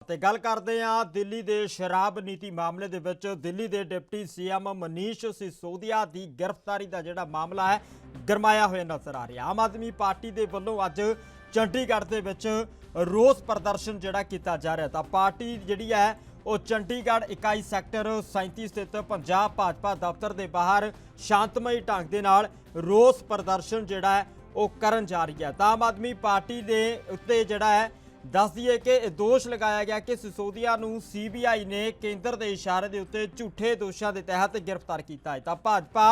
ਤੇ ਗੱਲ ਕਰਦੇ ਹਾਂ ਦਿੱਲੀ ਦੇ ਸ਼ਰਾਬ ਨੀਤੀ ਮਾਮਲੇ ਦੇ ਵਿੱਚ ਦਿੱਲੀ ਦੇ ਡਿਪਟੀ ਸੀਐਮ ਮਨੀਸ਼ ਸਿਸੋਦੀਆ ਦੀ ਗ੍ਰਿਫਤਾਰੀ ਦਾ ਜਿਹੜਾ ਮਾਮਲਾ ਹੈ ਗਰਮਾਇਆ ਹੋਇਆ ਨਜ਼ਰ ਆ ਰਿਹਾ। ਆਮ ਆਦਮੀ ਪਾਰਟੀ ਦੇ ਵੱਲੋਂ ਅੱਜ ਚੰਡੀਗੜ੍ਹ ਦੇ ਵਿੱਚ ਰੋਸ ਪ੍ਰਦਰਸ਼ਨ ਜਿਹੜਾ ਕੀਤਾ ਜਾ ਰਿਹਾ ਤਾਂ ਪਾਰਟੀ ਜਿਹੜੀ ਹੈ ਉਹ ਚੰਡੀਗੜ੍ਹ ਇਕਾਈ ਸੈਕਟਰ 37 ਸਥਿਤ ਪੰਜਾਬ ਭਾਜਪਾ ਦਫ਼ਤਰ ਦੇ ਬਾਹਰ ਸ਼ਾਂਤਮਈ ਢੰਗ ਦੇ ਨਾਲ ਰੋਸ ਪ੍ਰਦਰਸ਼ਨ ਜਿਹੜਾ ਹੈ ਉਹ ਕਰਨ ਜਾ ਰਹੀ ਹੈ। ਤਾਂ ਆਮ ਆਦਮੀ ਪਾਰਟੀ ਦੇ ਉੱਤੇ ਜਿਹੜਾ है दस दिए कि दोष लगाया गया कि सिसोदिया नूं CBI ने केंद्र के इशारे के उत्ते झूठे दोषों के तहत गिरफ्तार किया है। तो भाजपा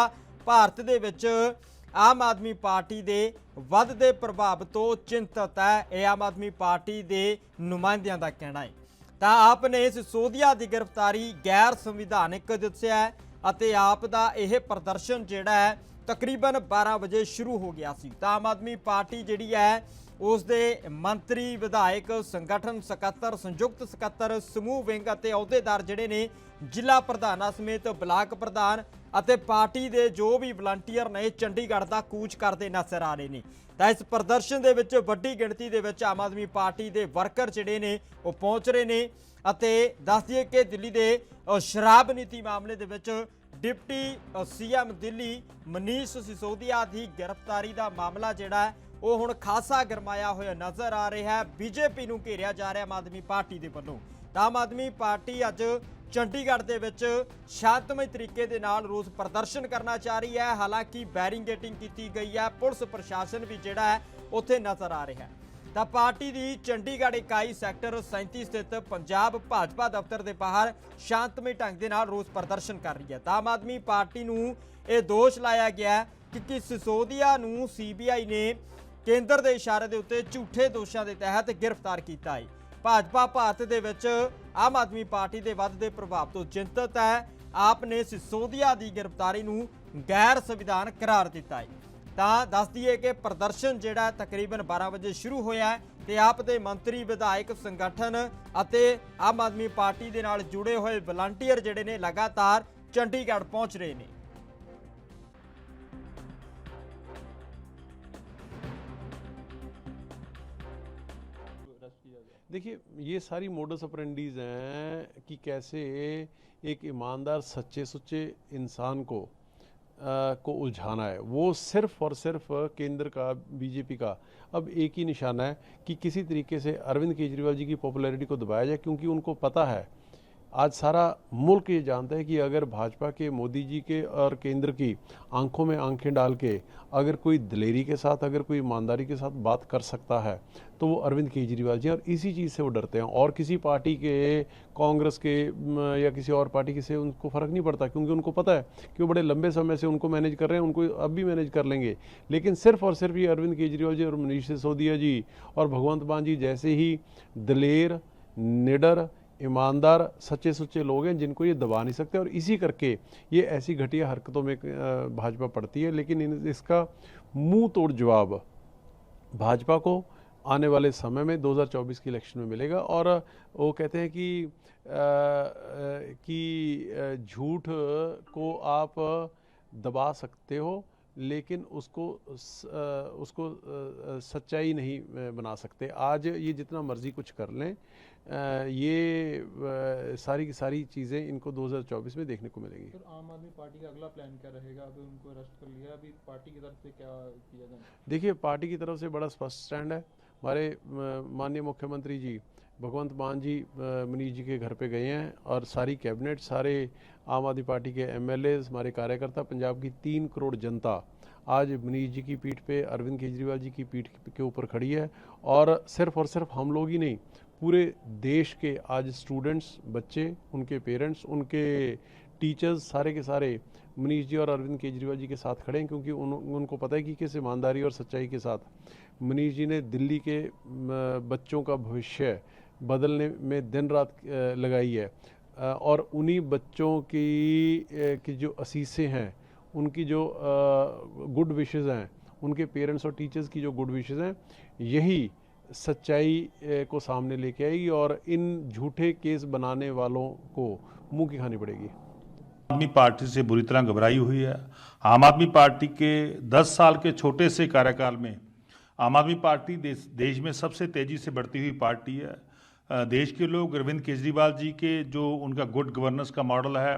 भारत दे विच आम आदमी पार्टी के वधदे प्रभाव तो चिंतित है, यह आम आदमी पार्टी के नुमाइंदियां का कहना है। तो आपने सिसोदिया की गिरफ्तारी गैर संविधानिक दस्सिया है अते आप दा यह प्रदर्शन जिहड़ा है तकरीबन 12 बजे शुरू हो गया सी। तो आम आदमी पार्टी जिहड़ी है उस दे मंत्री विधायक संगठन सकत्तर संयुक्त सकत्तर समूह विंग अते अहुदेदार जिहड़े ने जिला प्रधानां समेत ब्लाक प्रधान अते पार्टी दे जो भी वलंटीयर ने चंडीगढ़ दा कूच करते नजर आ रहे हैं। तां इस प्रदर्शन दे विच वड्डी गिणती दे विच आम आदमी पार्टी दे वर्कर जिहड़े ने वो पहुंच रहे ने अते दस दिए कि दिल्ली दे शराब नीति मामले दे विच डिप्टी सीएम दिल्ली मनीष सिसोदिया की गिरफ्तारी का मामला जिहड़ा है वो हुण खासा गरमाया होया नज़र आ रहा है। बीजेपी नूं घेरिया जा रहा आम आदमी पार्टी के वल्लों। आम आदमी पार्टी अज चंडीगढ़ के विच शांतमई तरीके दे नाल रोस प्रदर्शन करना चाह रही है। हालांकि बैरिंगेटिंग की गई है, पुलिस प्रशासन भी जिहड़ा है उत्थे नज़र आ रहा है। तो पार्टी की चंडीगढ़ इकाई सैक्टर 37 स्थित पंजाब भाजपा दफ्तर के बाहर शांतमई ढंग के नाल रोस प्रदर्शन कर रही है। तो आम आदमी पार्टी नूं यह दोष लाया गया कि सिसोदिया नूं CBI ने केंद्र के इशारे के उत्ते झूठे दोषों के तहत गिरफ्तार किया है। भाजपा भारत दे विच आम आदमी पार्टी के वधदे प्रभाव तो चिंतित है। आपने सिसोदिया की गिरफ्तारी नूं गैर संविधान करार दिता है। तो दस दिए कि प्रदर्शन जिहड़ा तकरीबन 12 बजे शुरू होया है ते आप दे मंत्री विधायक संगठन अते आम आदमी पार्टी के नाल जुड़े हुए वलंटीयर जिहड़े ने लगातार चंडीगढ़ पहुंच रहे हैं। देखिए, ये सारी मोडस ऑपरेंडीज हैं कि कैसे एक ईमानदार सच्चे सुच्चे इंसान को उलझाना है। वो सिर्फ और सिर्फ केंद्र का बीजेपी का अब एक ही निशाना है कि किसी तरीके से अरविंद केजरीवाल जी की पॉपुलैरिटी को दबाया जाए, क्योंकि उनको पता है, आज सारा मुल्क ये जानता है कि अगर भाजपा के मोदी जी के और केंद्र की आंखों में आंखें डाल के अगर कोई दिलेरी के साथ, अगर कोई ईमानदारी के साथ बात कर सकता है तो वो अरविंद केजरीवाल जी, और इसी चीज़ से वो डरते हैं। और किसी पार्टी के, कांग्रेस के या किसी और पार्टी के से उनको फ़र्क नहीं पड़ता, क्योंकि उनको पता है कि वो बड़े लंबे समय से उनको मैनेज कर रहे हैं, उनको अब भी मैनेज कर लेंगे। लेकिन सिर्फ और सिर्फ ये अरविंद केजरीवाल जी और मनीष सिसोदिया जी और भगवंत मान जी जैसे ही दिलेर, निडर, ईमानदार, सच्चे सुच्चे लोग हैं जिनको ये दबा नहीं सकते, और इसी करके ये ऐसी घटिया हरकतों में भाजपा पड़ती है। लेकिन इसका मुंह तोड़ जवाब भाजपा को आने वाले समय में 2024 के इलेक्शन में मिलेगा। और वो कहते हैं कि झूठ को आप दबा सकते हो लेकिन उसको सच्चाई नहीं बना सकते। आज ये जितना मर्जी कुछ कर लें, ये सारी की सारी चीज़ें इनको 2024 में देखने को मिलेंगी। तो आम आदमी पार्टी का अगला प्लान क्या रहेगा? अभी उनको अरेस्ट कर लिया, अभी पार्टी की तरफ से क्या किया जाए? देखिए, पार्टी की तरफ से बड़ा स्पष्ट स्टैंड है। हमारे माननीय मुख्यमंत्री जी भगवंत मान जी मनीष जी के घर पे गए हैं, और सारी कैबिनेट, सारे आम आदमी पार्टी के MLAs, हमारे कार्यकर्ता, पंजाब की 3 करोड़ जनता आज मनीष जी की पीठ पे, अरविंद केजरीवाल जी की पीठ के ऊपर खड़ी है। और सिर्फ हम लोग ही नहीं, पूरे देश के आज स्टूडेंट्स, बच्चे, उनके पेरेंट्स, उनके टीचर्स, सारे के सारे मनीष जी और अरविंद केजरीवाल जी के साथ खड़े हैं, क्योंकि उनको पता है कि किस ईमानदारी और सच्चाई के साथ मनीष जी ने दिल्ली के बच्चों का भविष्य बदलने में दिन रात लगाई है। और उन्हीं बच्चों की जो असीसें हैं, उनकी जो गुड विशेज़ हैं, उनके पेरेंट्स और टीचर्स की जो गुड विशेज़ हैं, यही सच्चाई को सामने लेके आएगी और इन झूठे केस बनाने वालों को मुंह की खानी पड़ेगी। आम आदमी पार्टी से बुरी तरह घबराई हुई है। आम आदमी पार्टी के 10 साल के छोटे से कार्यकाल में आम आदमी पार्टी देश में सबसे तेजी से बढ़ती हुई पार्टी है। देश के लोग अरविंद केजरीवाल जी के जो उनका गुड गवर्नेंस का मॉडल है,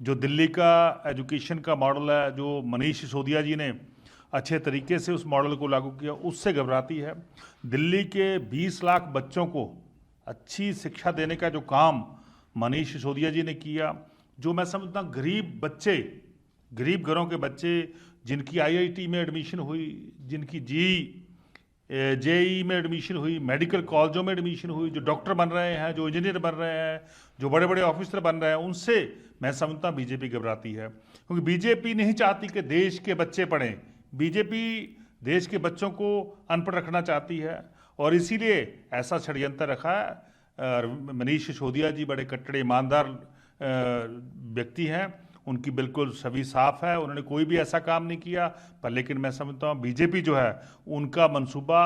जो दिल्ली का एजुकेशन का मॉडल है, जो मनीष सिसोदिया जी ने अच्छे तरीके से उस मॉडल को लागू किया, उससे घबराती है। दिल्ली के 20 लाख बच्चों को अच्छी शिक्षा देने का जो काम मनीष सिसोदिया जी ने किया, जो मैं समझता हूँ गरीब बच्चे, गरीब घरों के बच्चे जिनकी IIT में एडमिशन हुई, जिनकी JEE में एडमिशन हुई, मेडिकल कॉलेजों में एडमिशन हुई, जो डॉक्टर बन रहे हैं, जो इंजीनियर बन रहे हैं, जो बड़े बड़े ऑफिसर बन रहे हैं, उनसे मैं समझता हूँ बीजेपी घबराती है। क्योंकि बीजेपी नहीं चाहती कि देश के बच्चे पढ़ें, बीजेपी देश के बच्चों को अनपढ़ रखना चाहती है और इसीलिए ऐसा षड्यंत्र रखा है। मनीष सिसोदिया जी बड़े कट्टर ईमानदार व्यक्ति हैं, उनकी बिल्कुल छवि साफ है, उन्होंने कोई भी ऐसा काम नहीं किया। पर लेकिन मैं समझता हूँ बीजेपी जो है उनका मंसूबा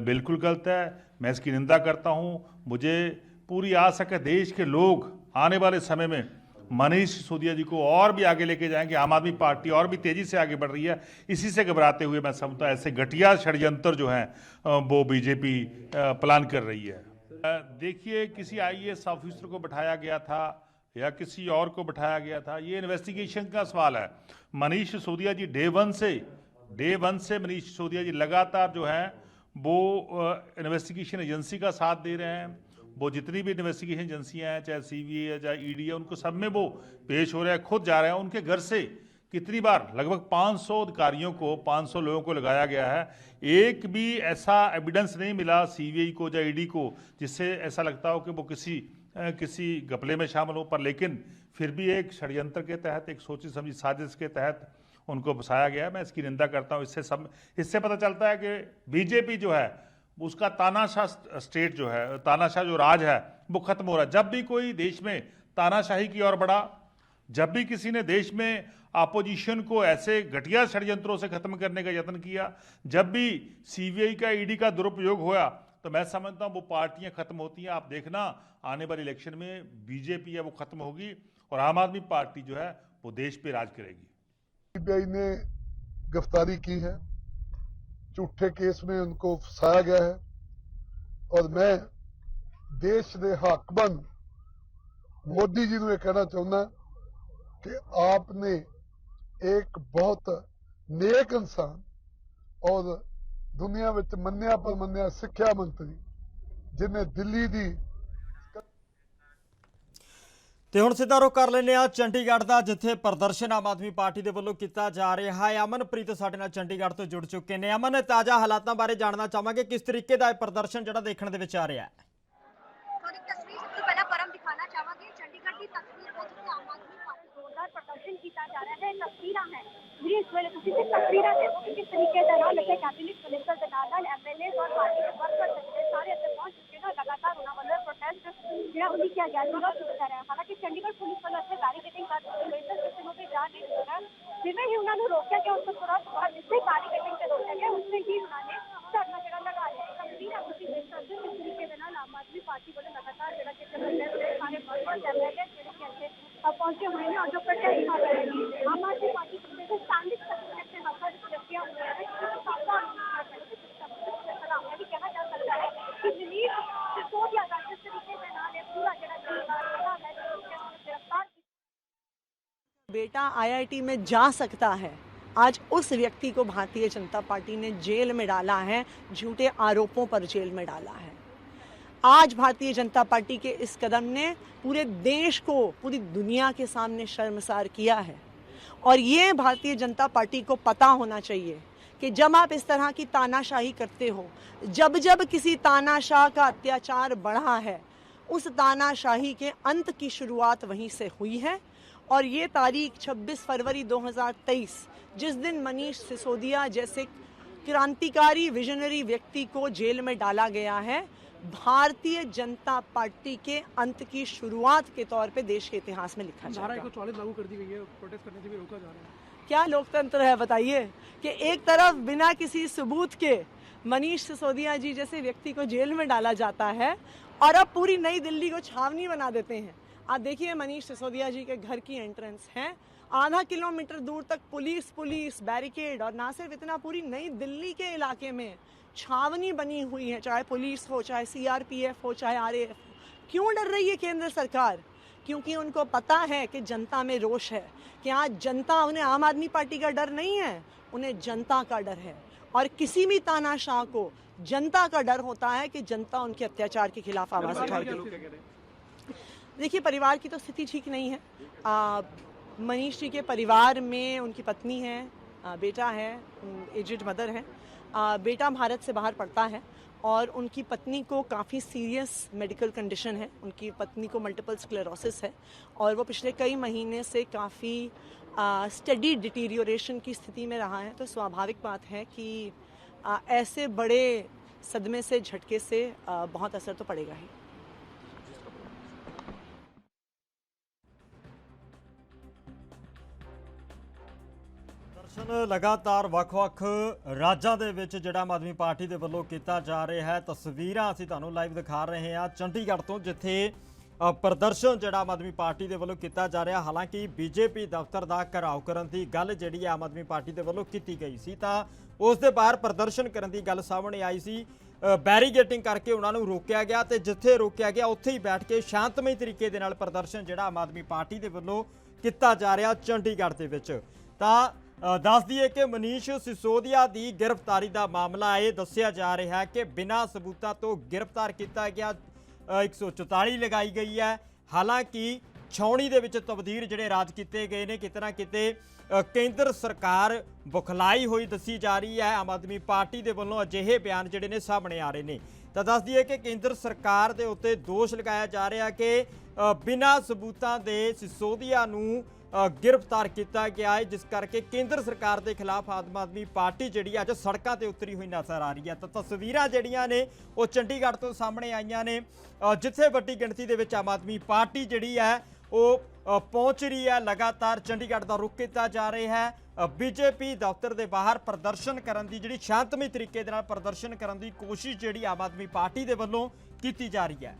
बिल्कुल गलत है। मैं इसकी निंदा करता हूँ। मुझे पूरी आशा है देश के लोग आने वाले समय में मनीष सिसोदिया जी को और भी आगे लेके जाएंगे। आम आदमी पार्टी और भी तेजी से आगे बढ़ रही है। इसी से घबराते हुए मैं समझता हूँ ऐसे घटिया षड्यंत्र जो हैं वो बीजेपी प्लान कर रही है। देखिए, किसी IAS ऑफिसर को बैठाया गया था या किसी और को बैठाया गया था, ये इन्वेस्टिगेशन का सवाल है। मनीष सिसोदिया जी डे वन से मनीष सिसोदिया जी लगातार जो है वो इन्वेस्टिगेशन एजेंसी का साथ दे रहे हैं। वो जितनी भी इन्वेस्टिगेशन एजेंसियां हैं, चाहे CBI है, चाहे ED है, उनको सब में वो पेश हो रहे हैं, खुद जा रहे हैं। उनके घर से कितनी बार लगभग 500 अधिकारियों को, 500 लोगों को लगाया गया है। एक भी ऐसा एविडेंस नहीं मिला CBI को या ED को जिससे ऐसा लगता हो कि वो किसी घपले में शामिल हो। पर लेकिन फिर भी एक षड्यंत्र के तहत, एक सोची समझी साजिश के तहत उनको फंसाया गया। मैं इसकी निंदा करता हूँ। इससे पता चलता है कि बीजेपी जो है उसका तानाशाह स्टेट जो है, तानाशाह जो राज है वो खत्म हो रहा है। जब भी कोई देश में तानाशाही की ओर बढ़ा, जब भी किसी ने देश में अपोजिशन को ऐसे घटिया षड्यंत्रों से खत्म करने का यत्न किया, जब भी CBI का ED का दुरुपयोग हुआ, तो मैं समझता हूँ वो पार्टियां खत्म होती हैं। आप देखना आने वाले इलेक्शन में बीजेपी है वो खत्म होगी और आम आदमी पार्टी जो है वो देश पे राज करेगी। CBI ने गिरफ्तारी की है, झूठे केस में उनको फंसाया गया है और मैं देश के हाकमन मोदी जी को कहना चाहूँगा कि आपने एक बहुत नेक इंसान और दुनिया में मन्निया पर मन्निया सिक्ख्या मंत्री जिन्हें दिल्ली दी। ਤੇ ਹੁਣ ਸਿੱਧਾ ਰੁਖ ਕਰ ਲੈਂਦੇ ਆ ਚੰਡੀਗੜ੍ਹ ਦਾ, ਜਿੱਥੇ ਪ੍ਰਦਰਸ਼ਨ ਆਮ ਆਦਮੀ ਪਾਰਟੀ ਦੇ ਵੱਲੋਂ ਕੀਤਾ ਜਾ ਰਿਹਾ ਹੈ। ਅਮਨਪ੍ਰੀਤ ਸਾਡੇ ਨਾਲ ਚੰਡੀਗੜ੍ਹ ਤੋਂ ਜੁੜ ਚੁੱਕੇ ਨੇ। ਅਮਨ, ਤਾਜ਼ਾ ਹਾਲਾਤਾਂ ਬਾਰੇ ਜਾਣਨਾ ਚਾਹਾਂਗੇ, ਕਿਸ ਤਰੀਕੇ ਦਾ ਇਹ ਪ੍ਰਦਰਸ਼ਨ ਜਿਹੜਾ ਦੇਖਣ ਦੇ ਵਿੱਚ ਆ ਰਿਹਾ ਹੈ। एक तस्वीर सबसे पहला परम दिखाना चाहांगे चंडीगढ़ की तस्वीर है जिसमें आम आदमी पार्टी जोरदार प्रदर्शन किया जा रहा है। तस्वीर है मेरी इस वेले तुसी तस्वीर है वो किस तरीके से नाल इत्थे कैबिनेट मिनिस्टर दे नाल MLA और पार्टी के वर्कर सारे इत्थे पहुंच चुके हैं। लगातार उन्हां वालों प्रोटेस्ट जेड़ा उन्हीं किया गया सीगा शुरू कर रहा है। हालांकि चंडीगढ़ पुलिस वालों इत्थे बैरिकेडिंग कर दी गई है, किसी को भी जा नहीं दिया। जिवें ही उन्हां नूं रोकिया गया उसको तुरंत बाद जिससे बैरिकेडिंग से रोका गया उससे ही उन्होंने धरना जेड़ा लगा लिया। तस्वीर है तुसी देख सकते हो किस तरीके से नाल आम आदमी पार्टी वाले लगातार जेड़ा कि सारे वर्कर MLA जेड़े कि इत्थे पहुंचे हुए हैं और जो प्रोटेस्ट कर रहे हैं। आम आदमी पार्टी के स्टैंडिंग सर्टिफिकेट से वर्कर रखिया हुआ है। भी कहना जा सकता है कि दिलीप सिसोदिया का जिस तरीके से नाल पूरा गिरफ्तार बेटा IIT में जा सकता है, आज उस व्यक्ति को भारतीय जनता पार्टी ने जेल में डाला है, झूठे आरोपों पर जेल में डाला है। आज भारतीय जनता पार्टी के इस कदम ने पूरे देश को, पूरी दुनिया के सामने शर्मसार किया है। और ये भारतीय जनता पार्टी को पता होना चाहिए कि जब आप इस तरह की तानाशाही करते हो, जब किसी तानाशाह का अत्याचार बढ़ा है, उस तानाशाही के अंत की शुरुआत वहीं से हुई है। और ये तारीख 26 फरवरी 2023, जिस दिन मनीष सिसोदिया जैसे क्रांतिकारी विजनरी व्यक्ति को जेल में डाला गया है, भारतीय जनता पार्टी के अंत की शुरुआत के तौर पे देश के इतिहास में लिखा जाएगा। धारा 144 लागू कर दी गई है, प्रोटेस्ट करने से भी रोका जा रहा है। क्या लोकतंत्र है बताइए कि एक तरफ बिना किसी सबूत के मनीष सिसोदिया जी जैसे व्यक्ति को जेल में डाला जाता है और अब पूरी नई दिल्ली को छावनी बना देते हैं। आप देखिए मनीष सिसोदिया जी के घर की एंट्रेंस है, आधा किलोमीटर दूर तक पुलिस बैरिकेड, और ना सिर्फ इतना, पूरी नई दिल्ली के इलाके में छावनी बनी हुई है, चाहे पुलिस हो, चाहे सीआरपीएफ हो, चाहे आरएएफ। क्यों डर रही है केंद्र सरकार? क्योंकि उनको पता है कि जनता में रोष है, कि आज जनता, उन्हें आम आदमी पार्टी का डर नहीं है, उन्हें जनता का डर है। और किसी भी तानाशाह को जनता का डर होता है कि जनता उनके अत्याचार के खिलाफ आवाज उठाएगी। देखिए, परिवार की तो स्थिति ठीक नहीं है। मनीष जी के परिवार में उनकी पत्नी है, बेटा है, एजेड मदर है। बेटा भारत से बाहर पढ़ता है और उनकी पत्नी को काफ़ी सीरियस मेडिकल कंडीशन है। उनकी पत्नी को मल्टीपल स्क्लेरोसिस है और वो पिछले कई महीने से काफ़ी स्टडी डिटीरियोरेशन की स्थिति में रहा है। तो स्वाभाविक बात है कि ऐसे बड़े सदमे से, झटके से बहुत असर तो पड़ेगा ही। ਦਰਸ਼ਨ ਲਗਾਤਾਰ ਵੱਖ-ਵੱਖ ਰਾਜਾਂ ਦੇ ਵਿੱਚ ਜਿਹੜਾ ਆਮ ਆਦਮੀ ਪਾਰਟੀ ਦੇ ਵੱਲੋਂ ਕੀਤਾ ਜਾ ਰਿਹਾ ਹੈ, ਤਸਵੀਰਾਂ ਅਸੀਂ ਤੁਹਾਨੂੰ ਲਾਈਵ ਦਿਖਾ ਰਹੇ ਹਾਂ ਚੰਡੀਗੜ੍ਹ ਤੋਂ, ਜਿੱਥੇ ਪ੍ਰਦਰਸ਼ਨ ਜਿਹੜਾ ਆਮ ਆਦਮੀ ਪਾਰਟੀ ਦੇ ਵੱਲੋਂ ਕੀਤਾ ਜਾ ਰਿਹਾ। ਹਾਲਾਂਕਿ ਬੀਜੇਪੀ ਦਫ਼ਤਰ ਦਾ ਘਿਰਾਓ ਕਰਨ ਦੀ ਗੱਲ ਜਿਹੜੀ ਆਮ ਆਦਮੀ ਪਾਰਟੀ ਦੇ ਵੱਲੋਂ ਕੀਤੀ ਗਈ ਸੀ, ਤਾਂ ਉਸ ਦੇ ਬਾਹਰ ਪ੍ਰਦਰਸ਼ਨ ਕਰਨ ਦੀ ਗੱਲ ਸਾਹਮਣੇ ਆਈ ਸੀ। ਬੈਰੀਗੇਟਿੰਗ ਕਰਕੇ ਉਹਨਾਂ ਨੂੰ ਰੋਕਿਆ ਗਿਆ ਤੇ ਜਿੱਥੇ ਰੋਕਿਆ ਗਿਆ ਉੱਥੇ ਹੀ ਬੈਠ ਕੇ ਸ਼ਾਂਤਮਈ ਤਰੀਕੇ ਦੇ ਨਾਲ ਪ੍ਰਦਰਸ਼ਨ ਜਿਹੜਾ ਆਮ ਆਦਮੀ ਪਾਰਟੀ ਦੇ ਵੱਲੋਂ ਕੀਤਾ ਜਾ ਰਿਹਾ ਚੰਡੀਗੜ੍ਹ ਦੇ ਵਿੱਚ। ਤਾਂ ਦੱਸ ਦਈਏ ਕਿ ਮਨੀਸ਼ ਸਿਸੋਦੀਆ ਦੀ ਗ੍ਰਿਫਤਾਰੀ ਦਾ ਮਾਮਲਾ ਇਹ ਦੱਸਿਆ ਜਾ ਰਿਹਾ ਹੈ ਕਿ ਬਿਨਾਂ ਸਬੂਤਾਂ ਤੋਂ ਗ੍ਰਿਫਤਾਰ ਕੀਤਾ ਗਿਆ। 144 ਲਗਾਈ ਗਈ ਹੈ। ਹਾਲਾਂਕਿ ਛਾਉਣੀ ਦੇ ਵਿੱਚ ਤਬਦੀਲ ਜਿਹੜੇ ਰਾਜ ਕੀਤੇ ਗਏ ਨੇ, ਕਿਤੇ ਨਾ ਕਿਤੇ ਕੇਂਦਰ ਸਰਕਾਰ ਬੁਖਲਾਈ ਹੋਈ ਦੱਸੀ ਜਾ ਰਹੀ ਹੈ। ਆਮ ਆਦਮੀ ਪਾਰਟੀ ਦੇ ਵੱਲੋਂ ਅਜਿਹੇ ਬਿਆਨ ਜਿਹੜੇ ਨੇ ਸਾਹਮਣੇ ਆ ਰਹੇ ਨੇ। ਤਾਂ ਦੱਸ ਦਈਏ ਕਿ ਕੇਂਦਰ ਸਰਕਾਰ ਦੇ ਉੱਤੇ ਦੋਸ਼ ਲਗਾਇਆ ਜਾ ਰਿਹਾ ਕਿ ਬਿਨਾਂ ਸਬੂਤਾਂ ਦੇ ਸਿਸੋਦੀਆ ਨੂੰ गिरफ्तार किया गया है, जिस करके केंद्र सरकार के खिलाफ आम आदमी पार्टी जी अज सड़कों पर उतरी हुई नजर आ रही है। तो तस्वीर जड़ियाँ ने वो चंडीगढ़ तो सामने आईयां ने, जिथे वड्डी गिणती दे विच आम आदमी पार्टी जी है वो पहुँच रही है। लगातार चंडीगढ़ का रुख किया जा रहा है। बीजेपी दफ्तर के बाहर प्रदर्शन करने की जी शांतमई तरीके दे नाल प्रदर्शन करने की कोशिश जी आम आदमी पार्टी के वलों की जा रही है।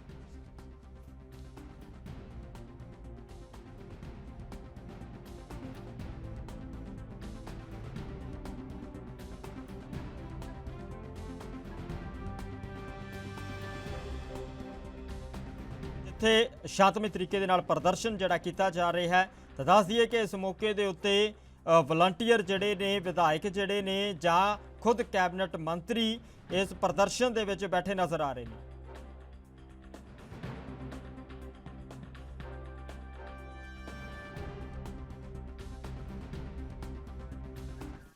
ਇੱਥੇ ਸ਼ਾਂਤਮਈ ਤਰੀਕੇ ਦੇ ਨਾਲ ਪ੍ਰਦਰਸ਼ਨ ਜਿਹੜਾ ਕੀਤਾ ਜਾ ਰਿਹਾ ਹੈ। ਤਾਂ ਦੱਸ ਦਈਏ ਕਿ ਇਸ ਮੌਕੇ ਦੇ ਉੱਤੇ ਵਲੰਟੀਅਰ ਜਿਹੜੇ ਨੇ, ਵਿਧਾਇਕ ਜਿਹੜੇ ਨੇ ਜਾਂ ਖੁਦ ਕੈਬਨਿਟ ਮੰਤਰੀ ਇਸ ਪ੍ਰਦਰਸ਼ਨ ਦੇ ਵਿੱਚ ਬੈਠੇ ਨਜ਼ਰ ਆ ਰਹੇ ਨੇ।